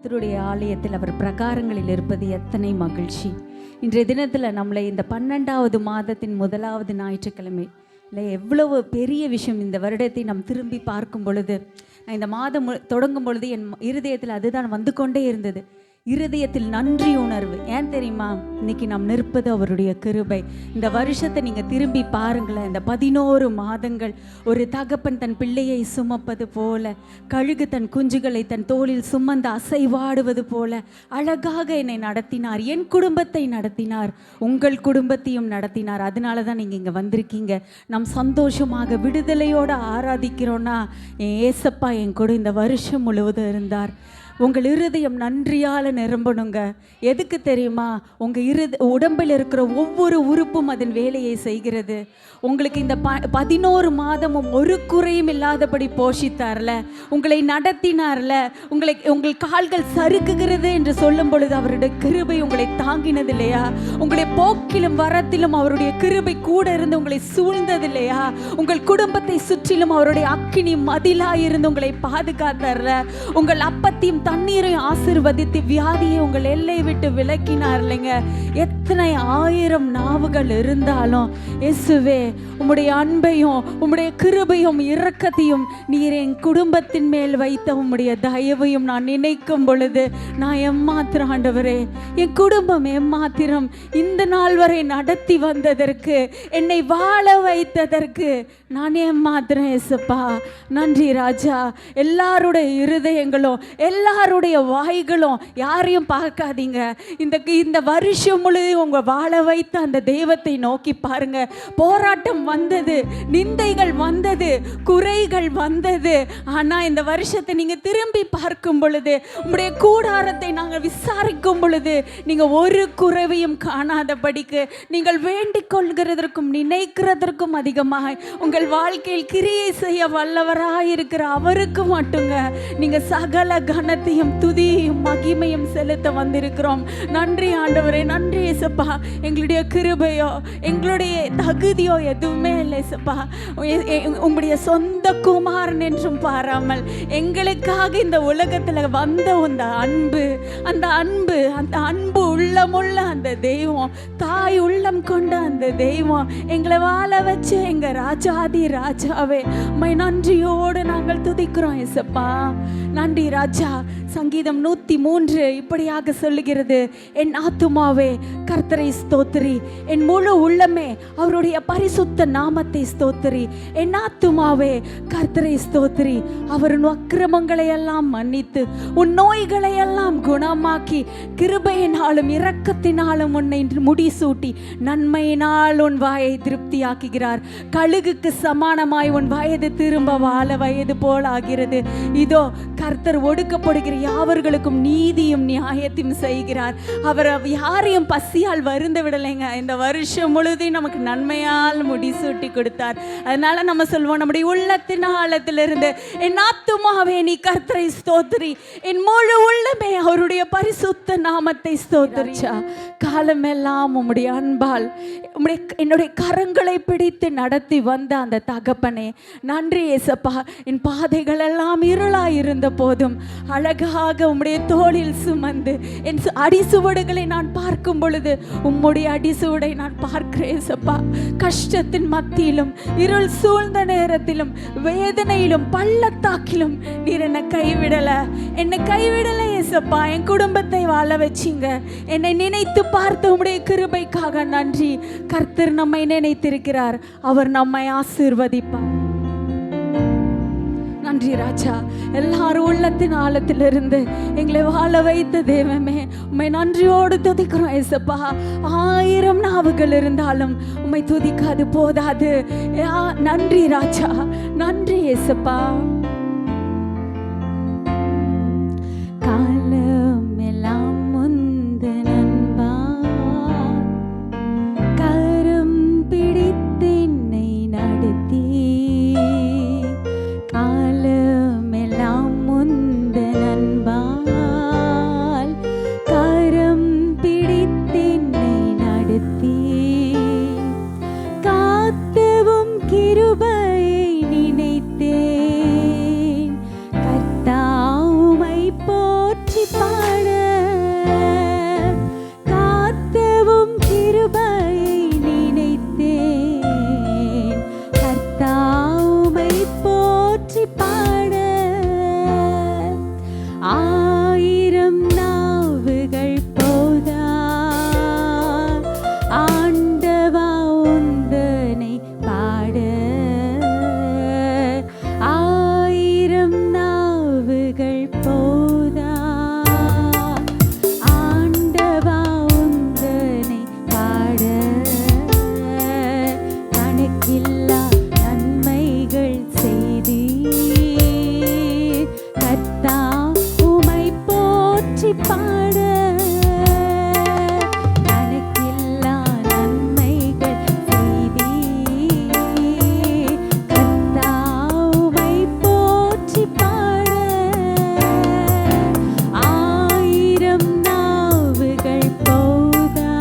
கர்த்தருடைய ஆலயத்தில் அவர் பிரகாரங்களில் இருப்பது எத்தனை மகிழ்ச்சி. இன்றைய தினத்தில் நம்மளை இந்த 12வது மாதத்தின் 1வது ஞாயிற்றுக்கிழமை இல்லை, எவ்வளவு பெரிய விஷயம். இந்த வருடத்தை நாம் திரும்பி பார்க்கும் பொழுது, நான் இந்த மாதம் தொடங்கும் பொழுது என் இருதயத்தில் அதுதான் வந்து கொண்டே இருந்தது. இருதயத்தில் நன்றி உணர்வு. ஏன் தெரியுமா? இன்னைக்கு நாம் நிற்பது அவருடைய கிருபை. இந்த வருஷத்தை நீங்கள் திரும்பி பாருங்களேன். இந்த 11 மாதங்கள் ஒரு தகப்பன் தன் பிள்ளையை சுமப்பது போல, கழுகு தன் குஞ்சுகளை தன் தோளில் சுமந்து அசைவாடுவது போல அழகாக என்னை நடத்தினார். என் குடும்பத்தை நடத்தினார், உங்கள் குடும்பத்தையும் நடத்தினார். அதனால தான் நீங்கள் இங்கே வந்திருக்கீங்க. நாம் சந்தோஷமாக விடுதலையோடு ஆராதிக்கிறோன்னா, என் ஏசப்பா என் கூட இந்த வருஷம் முழுவதும் இருந்தார். உங்கள் இருதயம் நன்றியால் நிரம்பணுங்க. எதுக்கு தெரியுமா? உங்கள் உடம்பில் இருக்கிற ஒவ்வொரு உறுப்பும் அதன் வேலையை செய்கிறது. உங்களுக்கு இந்த 11 மாதமும் ஒரு குறையும் இல்லாதபடி போஷித்தார்ல, உங்களை நடத்தினார்ல. உங்கள் கால்கள் சறுக்குகிறது என்று சொல்லும் பொழுது அவருடைய கிருபை உங்களை தாங்கினது இல்லையா? உங்களை போக்கிலும் வரத்திலும் அவருடைய கிருபை கூட இருந்து உங்களை சூழ்ந்தது இல்லையா? உங்கள் குடும்பத்தை சுற்றிலும் அவருடைய அக்கினி மதிலாயிருந்து உங்களை பாதுகாத்தார்ல. உங்கள் அப்பத்தையும் தண்ணீரையும் ஆசீர்வதித்து வியாதியை உங்கள் எல்லை விட்டு விலக்கினார் இல்லைங்க. எத்தனை 1000 நாவுகள் இருந்தாலும் இயேசுவே, உம்முடைய அன்பையும் உம்முடைய கிருபையும் இரக்கத்தையும் நீர் என் குடும்பத்தின் மேல் வைத்த உம்முடைய தயவையும் நான் நினைக்கும் பொழுது நான் எம்மாத்திரம் ஆண்டவரே, என் குடும்பம் எம்மாத்திரம் இந்த நாள் வரை நடத்தி வந்ததற்கு, என்னை வாழ வைத்ததற்கு நான் எம்மாத்திரம் ஏசப்பா. நன்றி ராஜா. எல்லாருடைய இருதயங்களும் எல்லாருடைய வாய்களும் யாரையும் பார்க்காதீங்க. இந்த வருஷம் முழுவதும் உங்கள் வாழ வைத்த அந்த தெய்வத்தை நோக்கி பாருங்க. போராட்டம் வந்தது, நிந்தைகள் வந்தது, குறைகள் வந்தது. ஆனால் இந்த வருஷத்தை நீங்கள் திரும்பி பார்க்கும் பொழுது, உங்களுடைய கூடாரத்தை நாங்கள் விசாரிக்கும் பொழுது, நீங்கள் ஒரு குறைவையும் காணாதபடிக்கு நீங்கள் வேண்டிக் கொள்கிறதற்கும் நினைக்கிறதற்கும் அதிகமாக உங்கள் வாழ்க்கையில் கிரியை செய்ய வல்லவராயிருக்கிற அவருக்கு மட்டுங்க நீங்கள் சகல கனத்தையும் துதியையும் மகிமையும் செலுத்த வந்திருக்கிறோம். நன்றி ஆண்டவரே, நன்றி ஏசப்பா. எங்களுடைய கிருபையோ எங்களுடைய தகுதியோ எதுவுமே இல்லை ஏசப்பா. உங்களுடைய சொந்த குமாரன் என்றும் பாராமல் எங்களுக்காக இந்த உலகத்தில் வந்த அந்த அன்பு உள்ளமுள்ள அந்த தெய்வம், தாய் உள்ளம் கொண்ட அந்த தெய்வம் எங்களை வாழ வச்சு எங்க ராஜாதி ராஜாவே, உம்மை நன்றியோடு நாங்கள் துதிக்கிறோம் ஏசப்பா. நன்றி ராஜா. சங்கீதம் 103 இப்படியாக சொல்லுகிறது, என் ஆத்துமாவே கர்த்தரை ஸ்தோத்திரி, என் முழு உள்ளமே அவருடைய பரிசுத்த நாமத்தை ஸ்தோத்திரி. என் ஆத்துமாவே கர்த்தரை ஸ்தோத்திரி, அவர் உன் அக்கிரமங்களை எல்லாம் மன்னித்து உன் நோய்களை எல்லாம் குணமாக்கி கிருபையினாலும் இரக்கத்தினாலும் உன்னை முடிசூட்டி நன்மையினால் உன் வாயை திருப்தியாக்குகிறார். கழுகுக்கு சமானமாய் உன் வயது திரும்ப வாழ வயது போல் ஆகிறது. இதோ கர்த்தர் ஒடுக்கப்படுகிற யாவர்களுக்கும் நீதியும் நியாயத்தையும் செய்கிறார். அவர் யாரையும் பசியால் வருந்த விடலைங்க. இந்த வருஷம் முழுவதும் நமக்கு நன்மையால் முடிசூட்டி கொடுத்தார். அதனால நம்ம சொல்வோம், நம்முடைய உள்ளத்தின் ஆழத்திலிருந்து, என் ஆத்துமாவே நீ கர்த்தரை ஸ்தோத்திரி, என் முழு உள்ளமே அவருடைய பரிசுத்த நாமத்தை ஸ்தோத்திரிச்சா. காலமெல்லாம் உம்முடைய அன்பால் என்னுடைய கரங்களை பிடித்து நடத்தி வந்த அந்த தகப்பனே நன்றி ஏசப்பா. என் பாதைகள் எல்லாம் இருளாய் இருந்த போதும் அழகாக உம்முடைய தோளில் சுமந்து என் அடிசுவடுகளை நான் பார்க்கும் பொழுது உம்முடைய அடிசுவடை நான் பார்க்கிறேன் ஏசப்பா. கஷ்டத்தின் மத்தியிலும் இருள் சூழ்ந்த நேரத்திலும் வேதனையிலும் பள்ளத்தாக்கிலும் நீர் என்னை கைவிடலை ஏசப்பா. என் குடும்பத்தை வாழ வச்சிங்க. என்னை நினைத்து பார்த்து உம்முடைய கிருபைக்காக நன்றி. கர்த்தர் நம்மை நினைத்திருக்கிறார், அவர் நம்மை ஆசீர்வதிப்பார். நன்றி ராஜா. எல்லாரும் உள்ளத்தின் ஆழத்திலிருந்து எங்களை வாழ வைத்த தெய்வமே, உம்மை நன்றியோடு துதிக்கிறோம் ஏசப்பா. 1000 நாவுகள் இருந்தாலும் உம்மை துதிக்காது போதாது. நன்றி ராஜா, நன்றி ஏசப்பா. காலமெல்லாம் முந்த நண்பா, கரம் பிடித்து என்னை நடத்தி, காலமெல்லாம் முந்த நண்பால் கரம் பிடித்து என்னை நடத்தி, காத்தவும் கிருபையை நினைத்தேன், கர்த்தா உம்மை போற்றி போற்றி பாட ஆயிரம் நாவுகள் போதா ஆண்டவா உந்தனை பாட ஆயிரம் நாவுகள் போதா ஆண்டவா உந்தனை பாட கணக்கில்லா நன்மைகள் செய்தி கர்த்தா உமை போற்றி பாட கணக்கில்லா நன்மைகள் செய்தி கர்த்தா உமை போற்றி பாட ஆயிரம் நாவுகள் போதா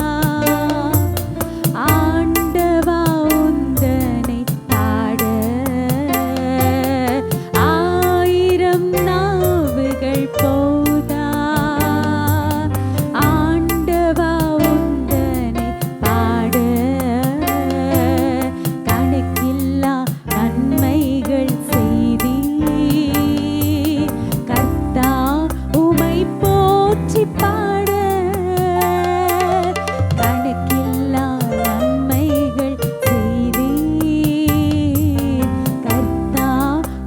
ஆண்டவா உந்தனை பாட ஆயிரம் நாவுகள் போதா ஆண்டவா உந்தனை பாட கணக்கில்லா நன்மைகள் செய்தி கர்த்தா உமை போற்றி பாட கணக்கில்லா நன்மைகள் செய்தி கர்த்தா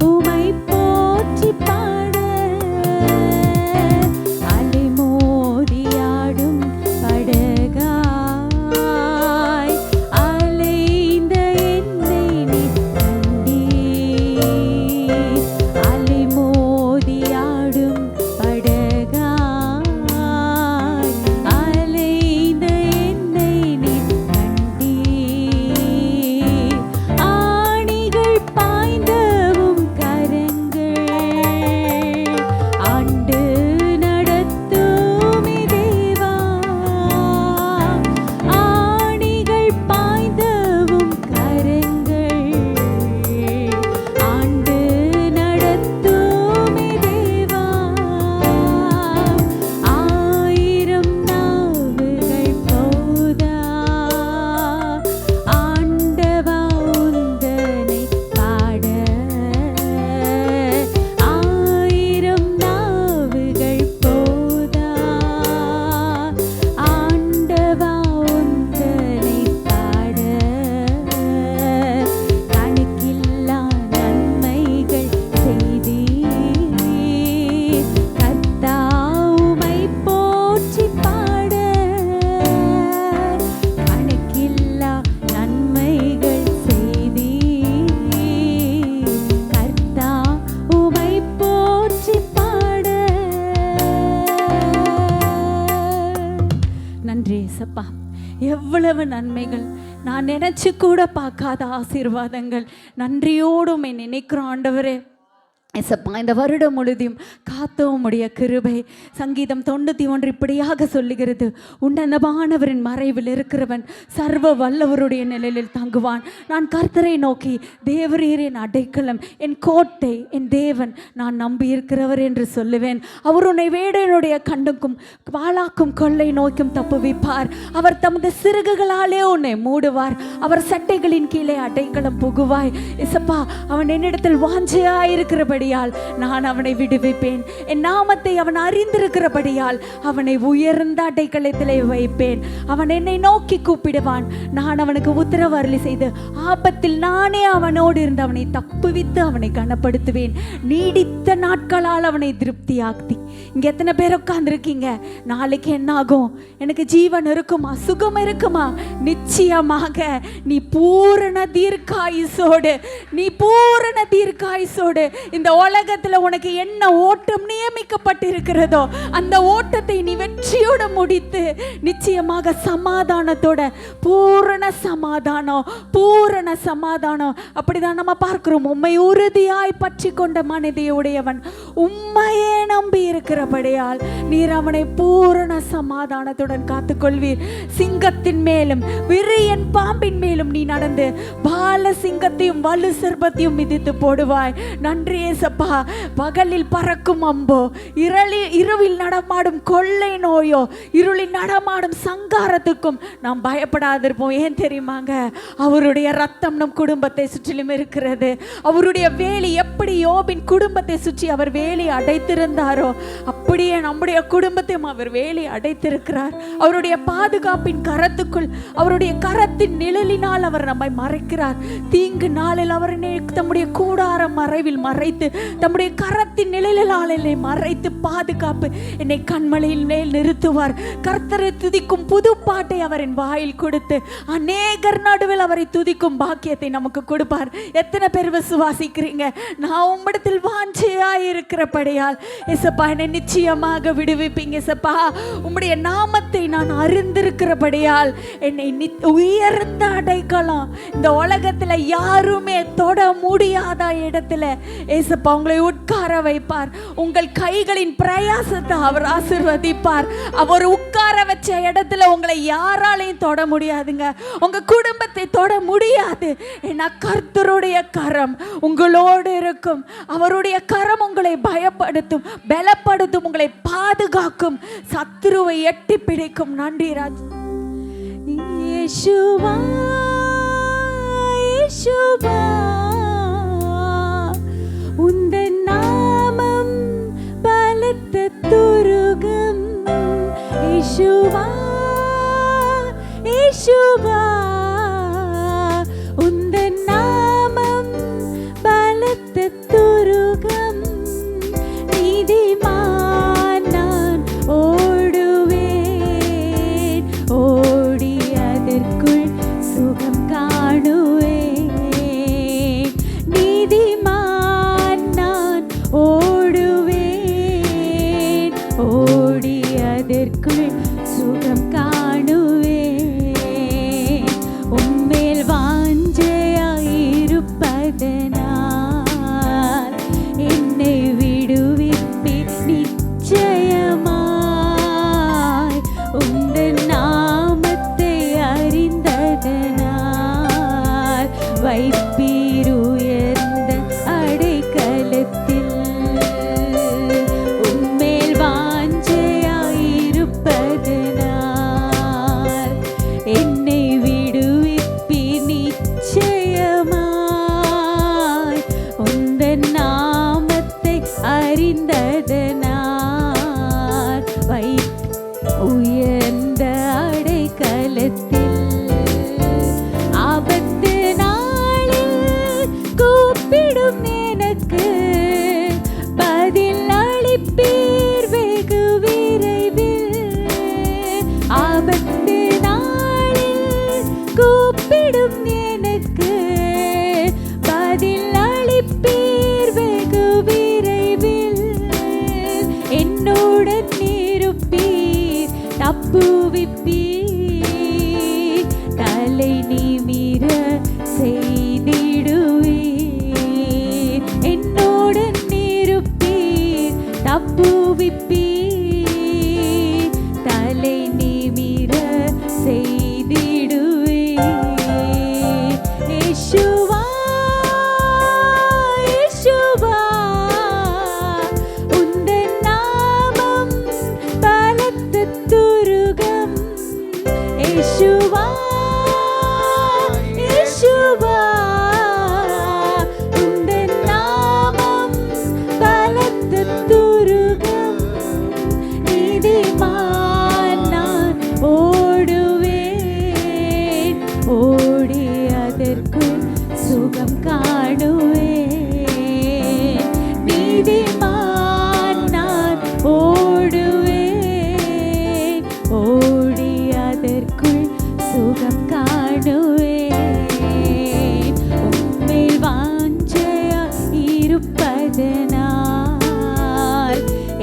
உமை போற்றி பாட அலைமோதியாடும் படகாய் அலைந்த என்னை நீ கண்டீர் அலைமோதியாடும் படகாய் அலைந்த என்னை நீ கண்டீர் ஆணிகள் பாய்ந்தவும் கரங்கள் ஆண்டு நடத்துமே தேவா ஆணிகள் பாய்ந்தவும் கரங்கள் ஆண்டு நடத்துமே தேவா ஆயிரம் நாவுகள் போதா ஆண்டவா உந்தனை பாட ஆயிரம் நாவுகள் போதா ஆண்டவா உந்தனை பாட கணக்கில்லா நன்மைகள் செய்தி கர்த்தா உமை போற்றி பாட கணக்கில்லா நன்மைகள் செய்தி கர்த்தா உமை போற்றி பாட நன்றி ஏசப்பா எவ்வளவு நன்மைகள் நான் நினைச்சு கூட பார்க்காத ஆசீர்வாதங்கள் நன்றியோடு உம்மை நினைக்கிறோம் ஆண்டவரே ஏசப்பா இந்த வருடம் முழுதியும் காத்தவும் உடைய கிருபை சங்கீதம் 91 இப்படியாக சொல்லுகிறது உன்னதமானவரின் மறைவில் இருக்கிறவன் சர்வ வல்லவருடைய நிழலில் தங்குவான் நான் கர்த்தரை நோக்கி தேவரீர் என் அடைக்கலம் என் கோட்டை என் தேவன் நான் நம்பி இருக்கிறவர் என்று சொல்லுவேன் அவர் உன்னை வேடனுடைய கண்ணுக்கும் வாளாக்கும் கொள்ளை நோக்கும் தப்புவிப்பார் அவர் தமது சிறகுகளாலே உன்னை மூடுவார் அவர் சட்டைகளின் கீழே அடைக்கலம் புகுவாய் ஏசப்பா அவன் என்னிடத்தில் வாஞ்சையாயிருக்கிறபடியால் நான் அவனை விடுவிப்பேன் என் நாமத்தை அவன் அறிந்திருக்கிறபடியால் அவனை உயர்ந்த அடைக்கலத்திலே வைப்பேன் அவன் என்னை நோக்கி கூப்பிடுவான் நான் அவனுக்கு உத்தரவு அருளி செய்து ஆபத்தில் நானே அவனோடு இருந்து அவனை தப்புவித்து அவனை கனப்படுத்துவேன் நீடித்த நாட்களால் அவனை திருப்தியாக்கி இங்க எத்தனை பேர் உட்கார்ந்துருக்கீங்க நாளைக்கு என்ன ஆகும் எனக்கு ஜீவன் இருக்குமா சுகம் இருக்குமா நிச்சயமாக நீ பூரண தீர்க்காயுசோடு இந்த உலகத்துல உனக்கு என்ன ஓட்டம் நியமிக்கப்பட்டிருக்கிறதோ அந்த ஓட்டத்தை நீ வெற்றியோடு முடித்து நிச்சயமாக சமாதானத்தோட பூரண சமாதானம் அப்படிதான் நம்ம பார்க்கிறோம் உம்மை உறுதியாய் பற்றி கொண்ட மனதையுடையவன் உம்மையே நம்பி இருக்கிறபடியால் நீர் அவனை பூரண சமாதானத்துடன் காத்துக்கொள்வீர் சிங்கத்தின் மேலும் விரியன் பாம்பின் மேலும் நீ நடந்து பால சிங்கத்தையும் வலு சர்பத்தையும் மிதித்து போடுவாய் நன்றி ஏசப்பா, பகலில் பறக்கும் அம்போ, இரவில் நடமாடும் கொள்ளை நோயோ, இருளில் நடமாடும் சங்காரத்துக்கும் நாம் பயப்படாதிருப்போம். ஏன் தெரியுமாங்க? அவருடைய ரத்தம் நம் குடும்பத்தை சுற்றிலும் இருக்கிறது. அவருடைய வேலி எப்படி யோபின் குடும்பத்தை சுற்றி அவர் வேலி அடைத்திருந்தாரோ அப்படியே நம்முடைய குடும்பத்தையும் அவர் வேலி அடைத்திருக்கிறார். அவருடைய பாதுகாப்பின் கரத்துக்குள், அவருடைய கரத்தின் நிழலினால் அவர் நம்மை மறைக்கிறார். தீங்கு நாளில் அவர் தம்முடைய கூடார மறைவில் மறைத்து, தம்முடைய கரத்தின் நிழலினால் என்னை மறைத்து பாதுகாப்பு என்னை கண்மலையில் மேல் நிறுத்துவார். கர்த்தரை துதிக்கும் புது பாட்டை அவரின் வாயில் கொடுத்து அநேகர் நடுவில் அவரை துதிக்கும் பாக்கியத்தை நமக்கு கொடுப்பார். எத்தனை பேர் விசுவாசிக்கிறீங்க? நான் உம்மிடத்தில் வாஞ்சையாய் இருக்கிறபடியால் ஏசப்பா என்னை நிச்சயமாக விடுவிப்பீங்க. ஏசப்பா, உம்முடைய நாமத்தை நான் அறிந்திருக்கிறபடியால் என்னை உயர்ந்த அடைக்கலம், இந்த உலகத்துல யாருமே தொட முடியாத இடத்துல ஏசப்பா உங்களை உட்கார வைப்பார். உங்கள் கைகளின் பிரயாசத்தை அவர் ஆசீர்வதிப்பார். அவர் உட்கார வச்ச இடத்துல உங்களை யாராலையும் தொட முடியாதுங்க. உங்க குடும்பத்தை தொட முடியாது. ஏன்னா கர்த்தருடைய கரம் உங்களோடு இருக்கும். அவருடைய கரம் உங்களை பயப்படுத்தும், பலப்படுத்தும், உங்களை பாதுகாக்கும், சத்துருவை எட்டி பிடிக்கும். நன்றி ராஜ். இயேசுவா, இயேசுவா, உந்தன் நாமம் பலத்த துருகம். இயேசுவா, இயேசுவா, உந்தன் நாமம் பலத்த துருகம். நீதிமான் நான் ஓடுவேன், ஓடி அதற்குள் சுகம் காணுவேன். நீதிமான் நான் ஓடுவேன், ஓடி அதற்குள் சுகம் காணுவேன். உம்மேல் வாஞ்சையாயிருப்பதனால் என்னை விடுவிப்பி நிச்சயமாய். உந்தன் நாமத்தை அறிந்ததனால் வைப்பீர் உயர்ந்த அடைக்கலத்தில். உம்மேல் வாஞ்சையாயிருப்பதனால் என்னை விடுவிப்பி நிச்சயமாய். உந்தன் நாமத்தை அறிந்ததனால் உயர்ந்த அடைக்கலத்தில். ஆபத்து நாளில் கூப்பிடும் எனக்கு பதில் அளிப்பீர் வெகு விரைவில். ஆபத்து நாளில் கூப்பிடும் எனக்கு பதில் அளிப்பீர் வெகு விரைவில். என்னுடன் இருப்பீர், தப்புவிப்பீர், தலை நிமிர செய்திடுவீர். என்னுடன் இருப்பீர், தப்புவிப்பீர், தலை நிமிர செய்திடுவீர். இயேசுவா, இயேசுவா, உந்தன் நாமம் பலத்த துருகம். இயேசுவா, இயேசுவா, உந்தன் நாமம் பலத்த துருகம். நீதிமான் நான் ஓடுவேன், ஓடி அதற்குள் சுகம் காணுவேன். நீதிமான் நான் ஓடுவேன், ஓடி அதற்குள் சுகம் காணுவேன். உம்மேல் வாஞ்சையாயிருப்பதனால்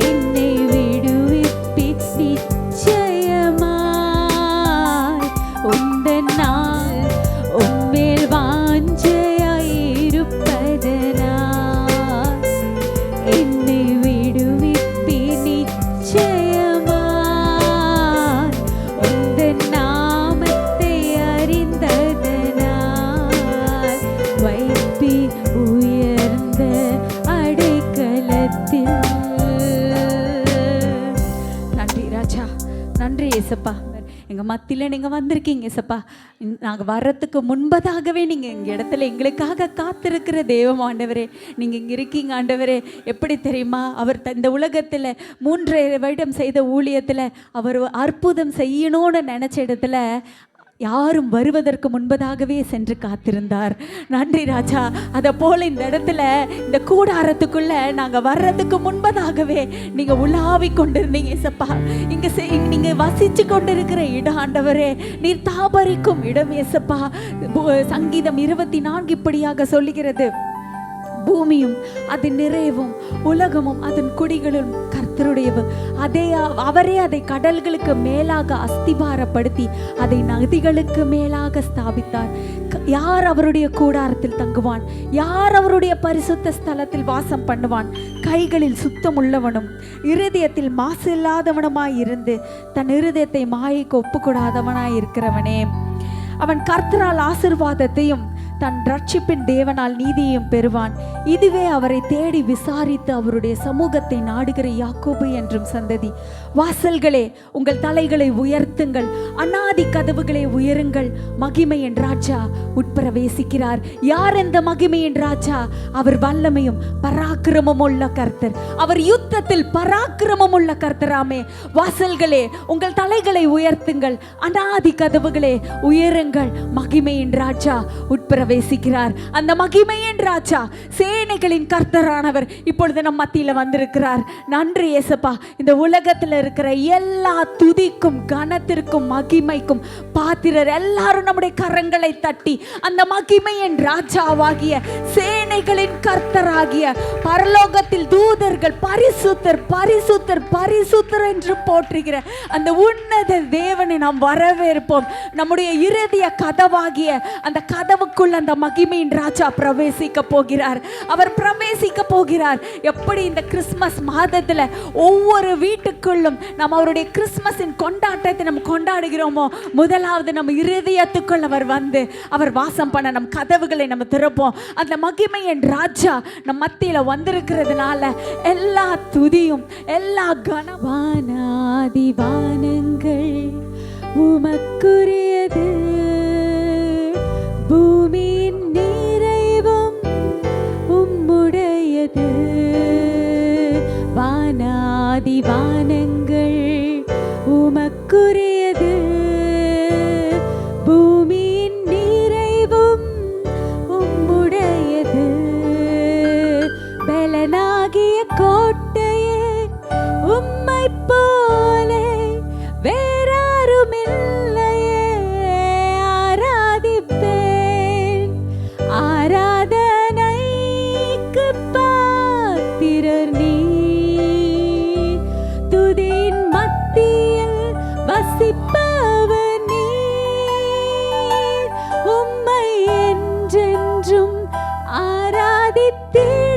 என்னை விடுவிப்பி நிச்சயமாய். உந்தன் நாள் உம்மேல் வாஞ்சையாயிருப்பதனால் என்னை விடுவிப்பி நிச்சயமாய். உந்தன் நாமத்தை அறிந்ததனால் வைப்பி உயர்ந்த அடை ஏசப்பா. எங்கள் மத்தியில் நீங்கள் வந்திருக்கீங்க ஏசப்பா. நாங்கள் வர்றதுக்கு முன்பதாகவே நீங்கள் எங்கள் இடத்துல எங்களுக்காக காத்திருக்கிற தெய்வம் ஆண்டவரே. நீங்கள் இங்கே இருக்கீங்க ஆண்டவரே. எப்படி தெரியுமா, அவர் இந்த உலகத்தில் 3 வருடம் செய்த ஊழியத்தில் அவர் அற்புதம் செய்யணும்னு நினச்ச இடத்துல யாரும் வருவதற்கு முன்பதாகவே சென்று காத்திருந்தார். நன்றி ராஜா. அதை போல் இந்த இடத்துல இந்த கூடாரத்துக்குள்ள நாங்கள் வர்றதுக்கு முன்பதாகவே நீங்கள் உலாவி கொண்டிருந்தீங்க ஏசப்பா. இங்கே நீங்கள் வசித்து கொண்டிருக்கிற இடம் ஆண்டவரே, நீர் தாபரிக்கும் இடம் ஏசப்பா. சங்கீதம் 24 இப்படியாக சொல்லுகிறது, பூமியும் அதன் நிறைவும் உலகமும் அதன் குடிகளும் கர்த்தருடையவு. அவரே அதை கடல்களுக்கு மேலாக அஸ்திபாரப்படுத்தி அதை நதிகளுக்கு மேலாக ஸ்தாபித்தார். யார் அவருடைய கூடாரத்தில் தங்குவான்? யார் அவருடைய பரிசுத்த ஸ்தலத்தில் வாசம் பண்ணுவான்? கைகளில் சுத்தம் உள்ளவனும் இருதயத்தில் மாசு இல்லாதவனுமாய் இருந்து தன் இருதயத்தை மாயைக்கு ஒப்புக்கூடாதவனாய் இருக்கிறவனே. அவன் கர்த்தரால் ஆசீர்வாதத்தையும் தன் ரட்சிப்பின் தேவனால் நீதியையும் பெறுவான். இதுவே அவரை தேடி விசாரித்து அவருடைய சமூகத்தை நாடுகிற யாக்கோபு என்றும் சந்ததி. வாசல்களே உங்கள் தலைகளை உயர்த்துங்கள், அநாதி கதவுகளை உயருங்கள். மகிமையின் ராஜா உட்பிரவேசிக்கிறார். யார் இந்த மகிமையின் ராஜா? அவர் வல்லமையும் பராக்கிரமும் உள்ள கர்த்தர். அவர் யுத்தத்தில் பராக்கிரமும் உள்ள கர்த்தராமே. வாசல்களே உங்கள் தலைகளை உயர்த்துங்கள், அநாதி கதவுகளே உயருங்கள். மகிமையின் ராஜா உட்பிரவேசிக்கிறார். அந்த மகிமையின் ராஜா, சேனைகளின் கர்த்தரானவர் இப்பொழுது நம் மத்தியில் வந்திருக்கிறார். நன்றி ஏசப்பா. இந்த உலகத்தில் இருக்கிற எல்லா துதிக்கும் கனத்திற்கும் மகிமைக்கும் பாத்திரர் எல்லாரும் நம்முடைய கரங்களை தட்டி அந்த மகிமையின் ராஜாவாகிய சேனைகளின் கர்த்தராகிய பரலோகத்தில் தூதர்கள் பரிசுத்தர் பரிசுத்தர் பரிசுத்தர் என்று போற்றுகிற அந்த உன்னத தேவனை நாம் வரவேற்போம். நம்முடைய இருதய கதவாகிய அந்த கதவுக்குள் அந்த மகிமையின் ராஜா பிரவேசிக்க போகிறார். அவர் பிரவேசிக்க போகிறார். எப்படி இந்த கிறிஸ்மஸ் மாதத்தில் ஒவ்வொரு வீட்டுக்குள்ளும் நம்ம அவருடைய கிறிஸ்மஸின் கொண்டாட்டத்தை நம்ம கொண்டாடுகிறோமோ, முதலாவது நம்ம இருதயத்துக்குள் அவர் வந்து அவர் வாசம் பண்ண நம் கதவுகளை நம்ம திறப்போம். அந்த மகிமையின் ராஜா நம் மத்தியில் வந்திருக்கிறதுனால எல்லா துதியும் எல்லா கனவானாதி வானங்கள் உமக்குரியது, பூமியின் நிறைவும் உம்முடையது. வானாதி வானங்கள் உமக்குரியது, பூமியின் நிறைவும் உம்முடையது. பலனாகிய கோட்டையே உம்மை போலே வேறாரும் இல்லையே. ஆராதிப்பேன், ஆராதனைக்கு பாத்திரர் நீர். துதியின் மத்தியில் வசிப்பவர் நீர். உம்மை என்றென்றும் ஆராதித்திடுவேன்.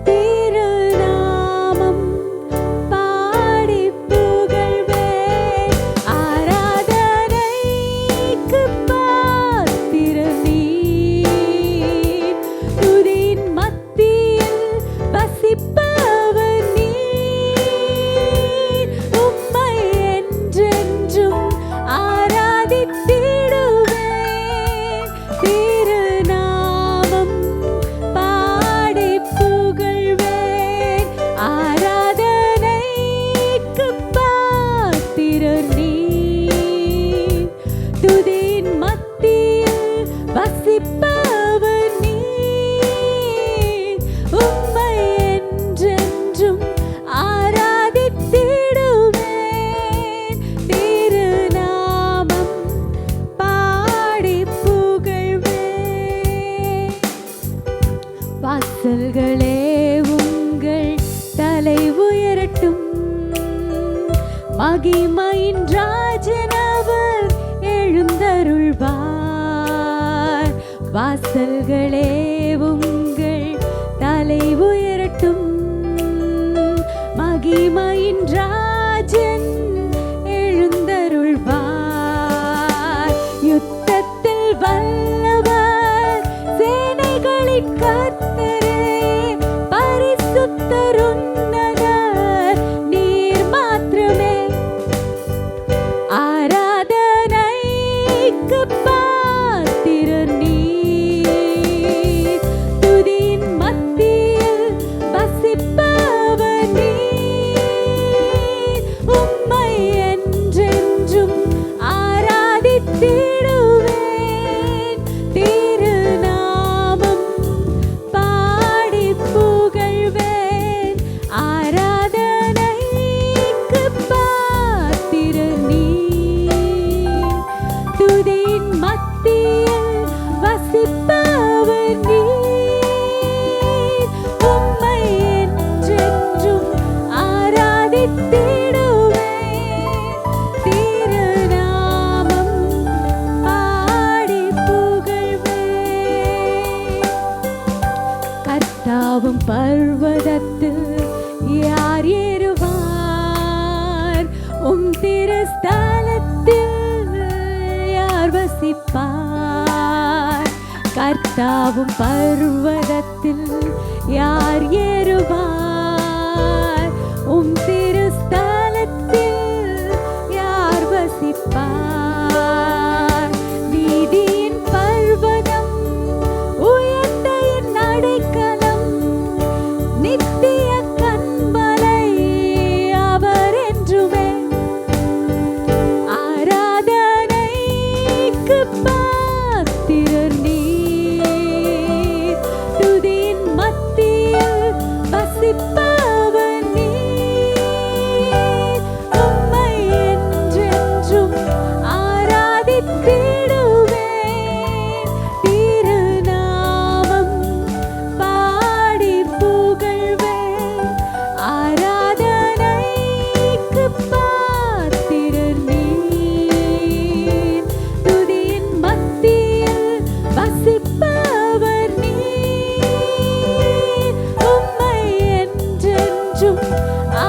திருநாமம் பாடி புகழ்வேன். ஆராதனைக்கு பாத்திரர் நீர். துதியின் மத்தியில் வசிப்பவர் நீர். உம்மை என்றென்றும் ஆராதித்திடுவேன். திருநாமம் பாடி புகழ்வேன். ஆராதனைக்கு பாத்திரர் நீர். துதியின் மத்தியில் வசிப்பவர் நீர். உம்மை என்றென்றும் ஆராதித்திடுவேன். திருநாமம் பாடி புகழ்வேன். வாசல்களே உங்கள் தலை உயரட்டும், மகிமையின் ராஜனவர் எழுந்தருள்வார். வாசல்களே உங்கள் தலை உயரட்டும், மகிமையின் ராஜன் எழுந்தருள்வார். யுத்தத்தில் வல்லவர் சேனைகளின் கர்த்தரே, பரிசுத்தர் உன்னதர் நீர் மாத்திரமே. கர்த்தாவும் பர்வதத்தில் யார் ஏறுவார்? திருஸ்தலத்தில் யார் வசிப்பார்? கர்த்தாவும் பர்வதத்தில் யார் ஏறுவார்? திருஸ்தலத்தில் யார் வசிப்பார்? நீதியின் பர்வதம் உயர்ந்த என் அடைக்கலம், நித்திய கண்மலை அவர் என்றுமே. ஆராதனைக்கு பாத்திரர் நீர், துதியின் மத்தியில் வசிப்பவர் நீர். உம்மை என்றென்றும் ஆராதித்திடுவேன், திருநாமம் பாடி புகழ்வேன். ஆராதனைக்கு பாத்திரர் நீர், துதியின் மத்தியில் வசிப்பவர் நீர். உம்மை என்றென்றும்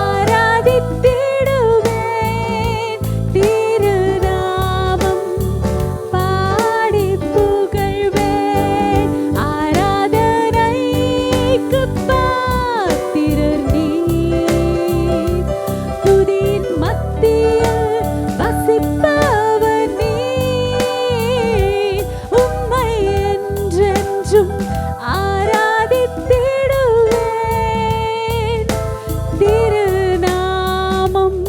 ஆராதித்திடுவேன், திருநாமம் பாடி புகழ்வேன். ஆராதனைக்கு பாத்திரர் நீர், துதியின் மத்தியில் வசிப்பவர் நீர். உம்மை என்றென்றும் ஆராதித்திடுவேன், திருநாமம்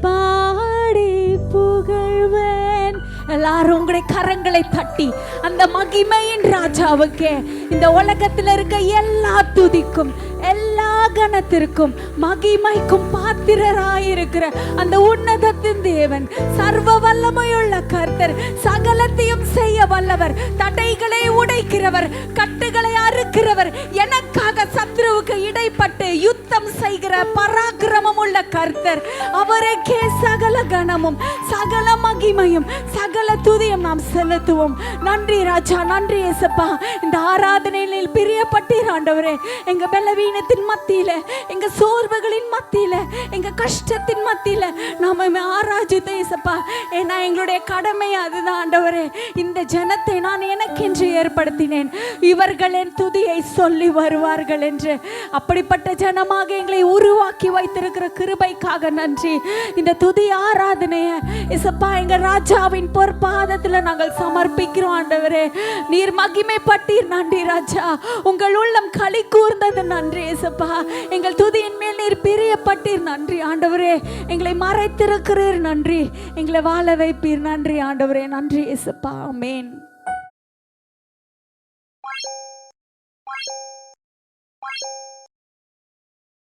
பாடி புகழ்வேன். எல்லாரும் உங்களுடைய கரங்களை தட்டி அந்த மகிமையின் ராஜாவுக்கே, இந்த உலகத்தில் இருக்க எல்லா துதிக்கும் எல்லா கணத்திற்கும் மகிமைக்கும் பாத்திரராயிருக்கிற அந்த உன்னதத்தின் தேவன், சர்வ வல்லமையுள்ள கர்த்தர், சகலத்தையும் செய்ய வல்லவர், தடைகளை உடைக்கிறவர், கட்டுகளை அறுக்கிறவர், எனக்காக சத்ருவுக்கு இடைப்பட்டு யுத்தம் செய்கிற பராக்கிரமம் உள்ள கர்த்தர், அவருக்கே சகல கணமும் சகல மகிமையும் சகல துதியும் நாம் செலுத்துவோம். நன்றி ராஜா, நன்றி ஏசப்பா. இந்த ஆராதனையில் பிரியப்பட்டீர் ஆண்டவரே. எங்க பலவீனத்தின் மத்தியில, எங்க சோர்வுகளின் மத்தியில, எங்க கஷ்டத்தின் மத்தியில நாம ஆராய்ச்சித்த ஏசப்பா. ஏன்னா எங்களுடைய கடமை அதுதான் ஆண்டவரே. இந்த ஜனத்தை நான் எனக்கென்று ஏற்படுத்தினேன், இவர்கள் என் துதியை சொல்லி வருவார்கள் என்று. அப்படிப்பட்ட ஜனமாக எங்களை உருவாக்கி வைத்திருக்கிற கிருபைக்காக நன்றி. இந்த துதி ஆராதனைய ஏசப்பா எங்க ராஜாவின் பொற்பாதத்துல நாங்கள் சமர்ப்பிக்கிறோம் ஆண்டவரே. நீர் மகிமைப்பட்டீர், நன்றி ராஜா. உங்கள் உள்ளம் களி கூர்ந்தது, நன்றி ஏசப்பா. எங்கள் துதியின் மேல் நீர் பிரியப்பட்டீர், நன்றி ஆண்டவரே. எங்களை மறைத்திருக்கிறீர், நன்றி. எங்களை வாழ வைப்பீர், நன்றி ஆண்டவரே. நன்றி ஏசப்பா. ஆமென்.